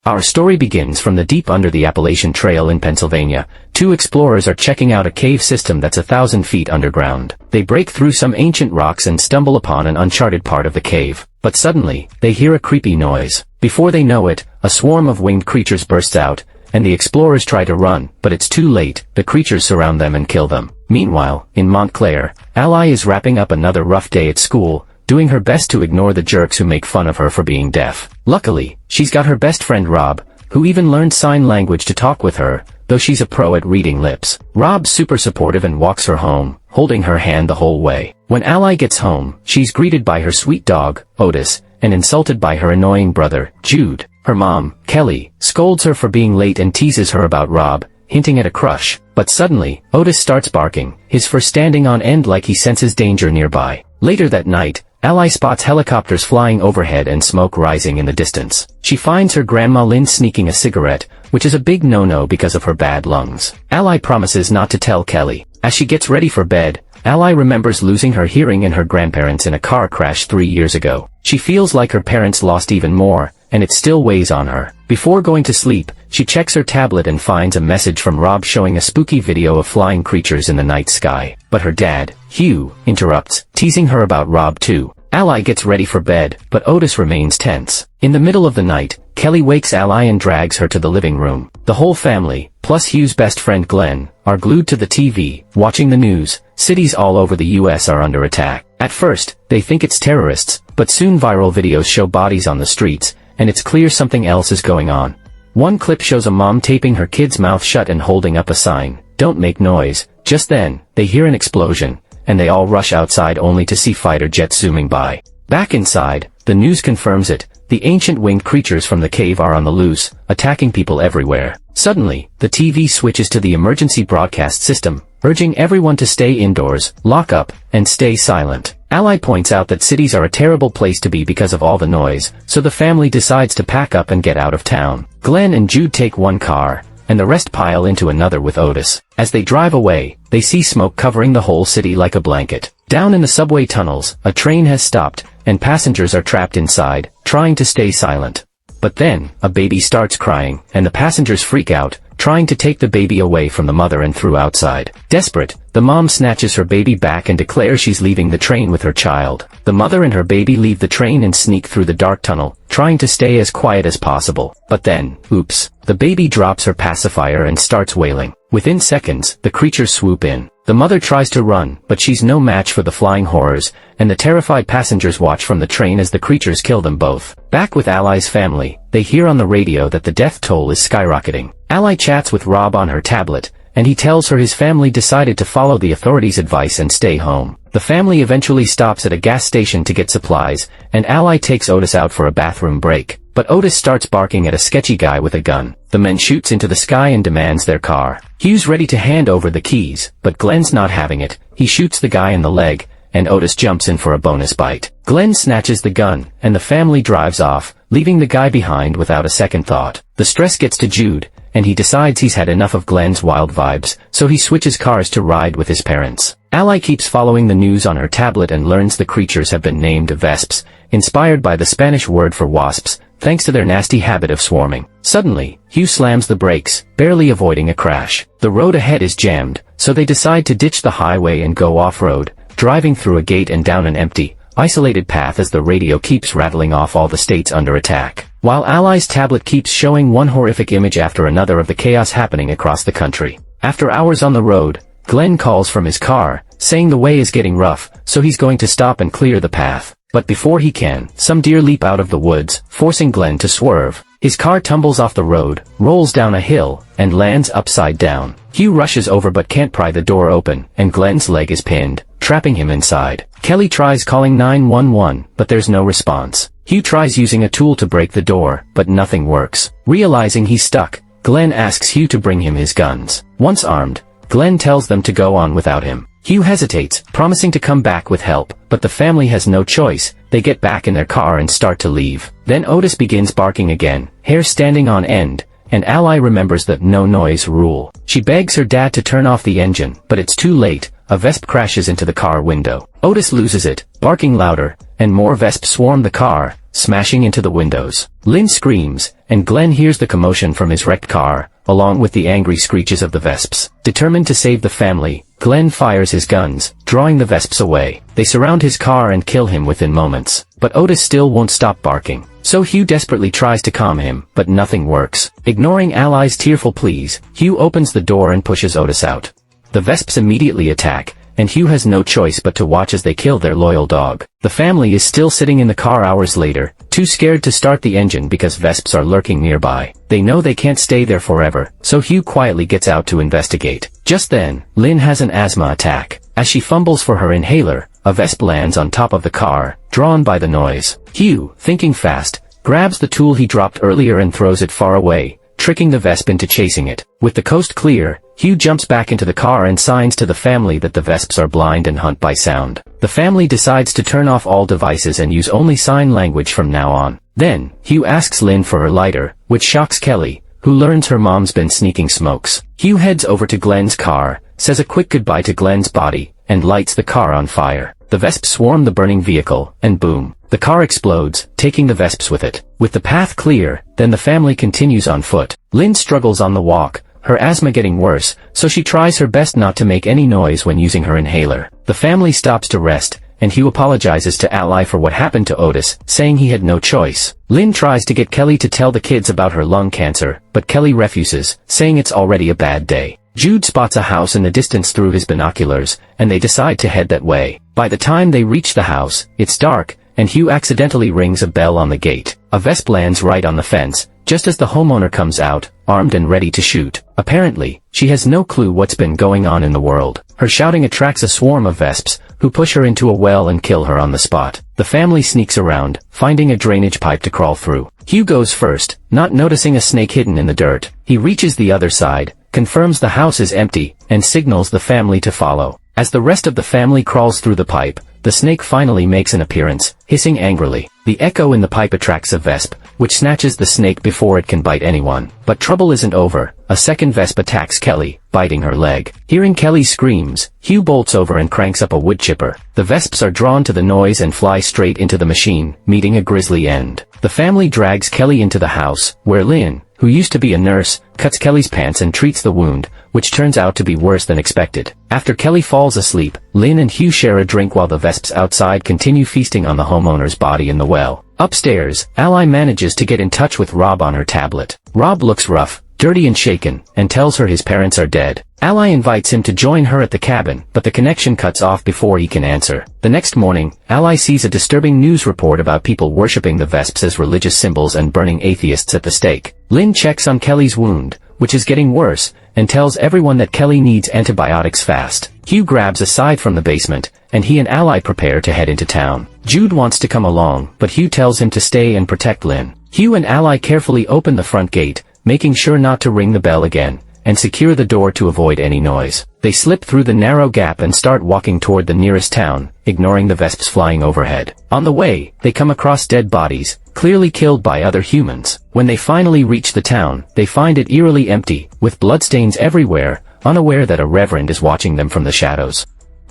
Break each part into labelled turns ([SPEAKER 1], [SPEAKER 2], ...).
[SPEAKER 1] Our story begins from the deep under the Appalachian Trail in Pennsylvania. Two explorers are checking out a cave system that's 1,000 feet underground. They break through some ancient rocks and stumble upon an uncharted part of the cave. But suddenly, they hear a creepy noise. Before they know it, a swarm of winged creatures bursts out, and the explorers try to run, but it's too late. The creatures surround them and kill them. Meanwhile, in Montclair, Ally is wrapping up another rough day at school, doing her best to ignore the jerks who make fun of her for being deaf. Luckily, she's got her best friend Rob, who even learned sign language to talk with her, though she's a pro at reading lips. Rob's super supportive and walks her home, holding her hand the whole way. When Ally gets home, she's greeted by her sweet dog, Otis, and insulted by her annoying brother, Jude. Her mom, Kelly, scolds her for being late and teases her about Rob, hinting at a crush. But suddenly, Otis starts barking, his fur standing on end like he senses danger nearby. Later that night, Ally spots helicopters flying overhead and smoke rising in the distance. She finds her grandma Lynn sneaking a cigarette, which is a big no-no because of her bad lungs. Ally promises not to tell Kelly. As she gets ready for bed, Ally remembers losing her hearing and her grandparents in a car crash 3 years ago. She feels like her parents lost even more, and it still weighs on her. Before going to sleep, she checks her tablet and finds a message from Rob showing a spooky video of flying creatures in the night sky. But her dad, Hugh, interrupts, teasing her about Rob too. Ally gets ready for bed, but Otis remains tense. In the middle of the night, Kelly wakes Ally and drags her to the living room. The whole family, plus Hugh's best friend Glenn, are glued to the TV, watching the news. Cities all over the US are under attack. At first, they think it's terrorists, but soon viral videos show bodies on the streets, and it's clear something else is going on. One clip shows a mom taping her kid's mouth shut and holding up a sign, "Don't make noise." Just then, they hear an explosion, and they all rush outside only to see fighter jets zooming by. Back inside, the news confirms it. The ancient winged creatures from the cave are on the loose, attacking people everywhere. Suddenly, the TV switches to the emergency broadcast system, urging everyone to stay indoors, lock up, and stay silent. Ally points out that cities are a terrible place to be because of all the noise, so the family decides to pack up and get out of town. Glenn and Jude take one car, and the rest pile into another with Otis. As they drive away, they see smoke covering the whole city like a blanket. Down in the subway tunnels, a train has stopped, and passengers are trapped inside, trying to stay silent. But then, a baby starts crying, and the passengers freak out, trying to take the baby away from the mother and throw outside. Desperate, the mom snatches her baby back and declares she's leaving the train with her child. The mother and her baby leave the train and sneak through the dark tunnel, trying to stay as quiet as possible. But then, oops, the baby drops her pacifier and starts wailing. Within seconds, the creatures swoop in. The mother tries to run, but she's no match for the flying horrors, and the terrified passengers watch from the train as the creatures kill them both. Back with Ally's family, they hear on the radio that the death toll is skyrocketing. Ally chats with Rob on her tablet, and he tells her his family decided to follow the authorities' advice and stay home. The family eventually stops at a gas station to get supplies, and Ally takes Otis out for a bathroom break. But Otis starts barking at a sketchy guy with a gun. The man shoots into the sky and demands their car. Hugh's ready to hand over the keys, but Glenn's not having it. He shoots the guy in the leg, and Otis jumps in for a bonus bite. Glenn snatches the gun, and the family drives off, leaving the guy behind without a second thought. The stress gets to Jude, and he decides he's had enough of Glenn's wild vibes, so he switches cars to ride with his parents. Ally keeps following the news on her tablet and learns the creatures have been named Vesps, inspired by the Spanish word for wasps, thanks to their nasty habit of swarming. Suddenly, Hugh slams the brakes, barely avoiding a crash. The road ahead is jammed, so they decide to ditch the highway and go off-road, driving through a gate and down an empty, isolated path as the radio keeps rattling off all the states under attack. While Ally's tablet keeps showing one horrific image after another of the chaos happening across the country. After hours on the road, Glenn calls from his car, saying the way is getting rough, so he's going to stop and clear the path. But before he can, some deer leap out of the woods, forcing Glenn to swerve. His car tumbles off the road, rolls down a hill, and lands upside down. Hugh rushes over but can't pry the door open, and Glenn's leg is pinned, trapping him inside. Kelly tries calling 911, but there's no response. Hugh tries using a tool to break the door, but nothing works. Realizing he's stuck, Glenn asks Hugh to bring him his guns. Once armed, Glenn tells them to go on without him. Hugh hesitates, promising to come back with help, but the family has no choice. They get back in their car and start to leave. Then Otis begins barking again, hair standing on end, and Ally remembers the no noise rule. She begs her dad to turn off the engine, but it's too late. A vesp crashes into the car window. Otis loses it, barking louder, and more vesps swarm the car, smashing into the windows. Lynn screams, and Glenn hears the commotion from his wrecked car, along with the angry screeches of the Vesps. Determined to save the family, Glenn fires his guns, drawing the Vesps away. They surround his car and kill him within moments. But Otis still won't stop barking. So Hugh desperately tries to calm him, but nothing works. Ignoring Ally's tearful pleas, Hugh opens the door and pushes Otis out. The Vesps immediately attack, and Hugh has no choice but to watch as they kill their loyal dog. The family is still sitting in the car hours later, too scared to start the engine because Vesps are lurking nearby. They know they can't stay there forever, so Hugh quietly gets out to investigate. Just then, Lynn has an asthma attack. As she fumbles for her inhaler, a Vesp lands on top of the car, drawn by the noise. Hugh, thinking fast, grabs the tool he dropped earlier and throws it far away, tricking the Vesp into chasing it. With the coast clear, Hugh jumps back into the car and signs to the family that the Vesps are blind and hunt by sound. The family decides to turn off all devices and use only sign language from now on. Then, Hugh asks Lynn for her lighter, which shocks Kelly, who learns her mom's been sneaking smokes. Hugh heads over to Glenn's car, says a quick goodbye to Glenn's body, and lights the car on fire. The Vesps swarm the burning vehicle, and boom, the car explodes, taking the Vesps with it. With the path clear, then the family continues on foot. Lynn struggles on the walk, her asthma getting worse, so she tries her best not to make any noise when using her inhaler. The family stops to rest, and Hugh apologizes to Ally for what happened to Otis, saying he had no choice. Lynn tries to get Kelly to tell the kids about her lung cancer, but Kelly refuses, saying it's already a bad day. Jude spots a house in the distance through his binoculars, and they decide to head that way. By the time they reach the house, it's dark, and Hugh accidentally rings a bell on the gate. A Vesp lands right on the fence, just as the homeowner comes out, armed and ready to shoot. Apparently, she has no clue what's been going on in the world. Her shouting attracts a swarm of Vesps, who push her into a well and kill her on the spot. The family sneaks around, finding a drainage pipe to crawl through. Hugh goes first, not noticing a snake hidden in the dirt. He reaches the other side, confirms the house is empty, and signals the family to follow. As the rest of the family crawls through the pipe, the snake finally makes an appearance, hissing angrily. The echo in the pipe attracts a Vesp, which snatches the snake before it can bite anyone. But trouble isn't over. A second Vesp attacks Kelly, biting her leg. Hearing Kelly's screams, Hugh bolts over and cranks up a wood chipper. The Vesps are drawn to the noise and fly straight into the machine, meeting a grisly end. The family drags Kelly into the house, where Lynn, who used to be a nurse, cuts Kelly's pants and treats the wound, which turns out to be worse than expected. After Kelly falls asleep, Lynn and Hugh share a drink while the Vesps outside continue feasting on the homeowner's body in the well. Upstairs, Ally manages to get in touch with Rob on her tablet. Rob looks rough, dirty and shaken, and tells her his parents are dead. Ally invites him to join her at the cabin, but the connection cuts off before he can answer. The next morning, Ally sees a disturbing news report about people worshipping the Vesps as religious symbols and burning atheists at the stake. Lynn checks on Kelly's wound, which is getting worse, and tells everyone that Kelly needs antibiotics fast. Hugh grabs a scythe from the basement, and he and Ally prepare to head into town. Jude wants to come along, but Hugh tells him to stay and protect Lynn. Hugh and Ally carefully open the front gate, making sure not to ring the bell again, and secure the door to avoid any noise. They slip through the narrow gap and start walking toward the nearest town, ignoring the Vesps flying overhead. On the way, they come across dead bodies, clearly killed by other humans. When they finally reach the town, they find it eerily empty, with bloodstains everywhere, unaware that a reverend is watching them from the shadows.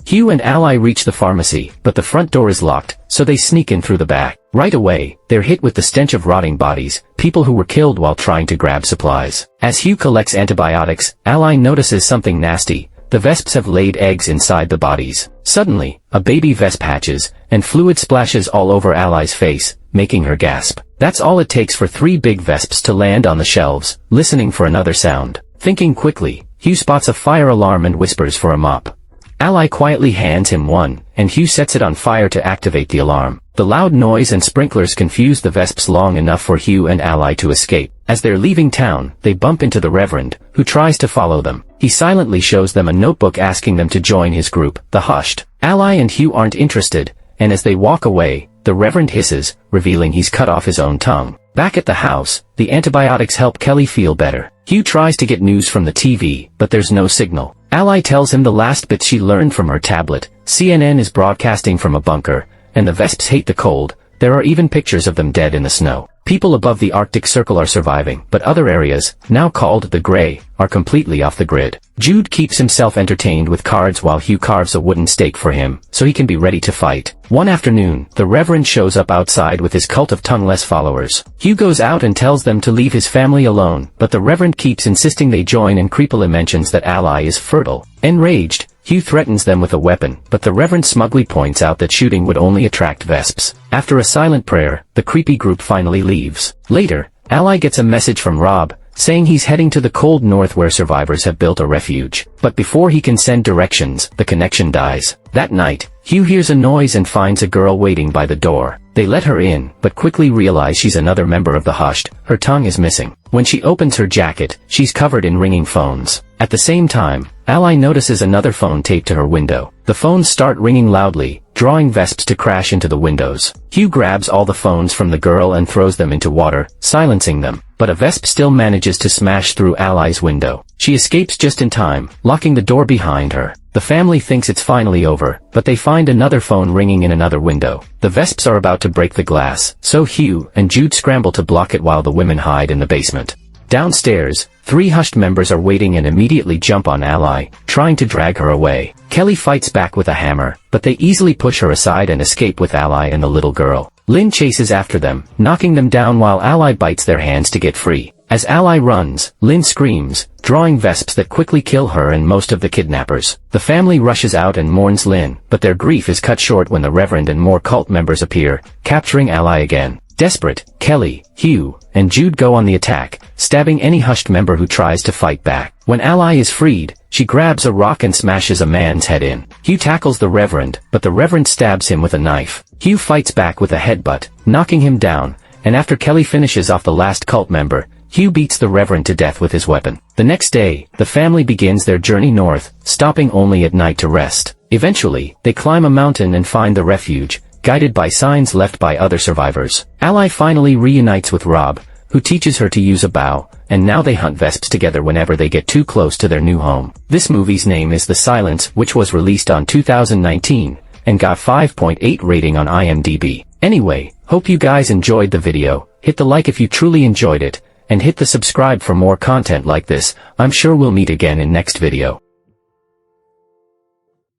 [SPEAKER 1] Hugh and Ally reach the pharmacy, but the front door is locked, so they sneak in through the back. Right away, they're hit with the stench of rotting bodies, people who were killed while trying to grab supplies. As Hugh collects antibiotics, Ally notices something nasty. The Vesps have laid eggs inside the bodies. Suddenly, a baby Vesp hatches, and fluid splashes all over Ally's face, making her gasp. That's all it takes for 3 big Vesps to land on the shelves, listening for another sound. Thinking quickly, Hugh spots a fire alarm and whispers for a mop. Ally quietly hands him one, and Hugh sets it on fire to activate the alarm. The loud noise and sprinklers confuse the Vesps long enough for Hugh and Ally to escape. As they're leaving town, they bump into the Reverend, who tries to follow them. He silently shows them a notebook asking them to join his group, the Hushed. Ally and Hugh aren't interested, and as they walk away, the Reverend hisses, revealing he's cut off his own tongue. Back at the house, the antibiotics help Kelly feel better. Hugh tries to get news from the TV, but there's no signal. Ally tells him the last bits she learned from her tablet. CNN is broadcasting from a bunker, and the Vesps hate the cold, There are even pictures of them dead in the snow. People above the Arctic Circle are surviving, but other areas, now called the Gray, are completely off the grid. Jude keeps himself entertained with cards while Hugh carves a wooden stake for him, so he can be ready to fight. One afternoon, the Reverend shows up outside with his cult of tongueless followers. Hugh goes out and tells them to leave his family alone, but the Reverend keeps insisting they join and creepily mentions that Ally is fertile. Enraged, Hugh threatens them with a weapon, but the Reverend smugly points out that shooting would only attract vesps. After a silent prayer, the creepy group finally leaves. Later, Ally gets a message from Rob, saying he's heading to the cold north where survivors have built a refuge. But before he can send directions, the connection dies. That night, Hugh hears a noise and finds a girl waiting by the door. They let her in, but quickly realize she's another member of the Hushed. Her tongue is missing. When she opens her jacket, she's covered in ringing phones. At the same time, Ally notices another phone taped to her window. The phones start ringing loudly, drawing vesps to crash into the windows. Hugh grabs all the phones from the girl and throws them into water, silencing them. But a vesp still manages to smash through Ally's window. She escapes just in time, locking the door behind her. The family thinks it's finally over, but they find another phone ringing in another window. The vesps are about to break the glass, so Hugh and Jude scramble to block it while the women hide in the basement. Downstairs, 3 Hushed members are waiting and immediately jump on Ally, trying to drag her away. Kelly fights back with a hammer, but they easily push her aside and escape with Ally and the little girl. Lynn chases after them, knocking them down while Ally bites their hands to get free. As Ally runs, Lynn screams, drawing vesps that quickly kill her and most of the kidnappers. The family rushes out and mourns Lynn, but their grief is cut short when the Reverend and more cult members appear, capturing Ally again. Desperate, Kelly, Hugh, and Jude go on the attack, stabbing any Hushed member who tries to fight back. When Ally is freed, she grabs a rock and smashes a man's head in. Hugh tackles the Reverend, but the Reverend stabs him with a knife. Hugh fights back with a headbutt, knocking him down, and after Kelly finishes off the last cult member, Hugh beats the Reverend to death with his weapon. The next day, the family begins their journey north, stopping only at night to rest. Eventually, they climb a mountain and find the refuge, guided by signs left by other survivors. Ally finally reunites with Rob, who teaches her to use a bow, and now they hunt vesps together whenever they get too close to their new home. This movie's name is The Silence, which was released on 2019, and got 5.8 rating on IMDb. Anyway, hope you guys enjoyed the video. Hit the like if you truly enjoyed it, and hit the subscribe for more content like this. I'm sure we'll meet again in next video.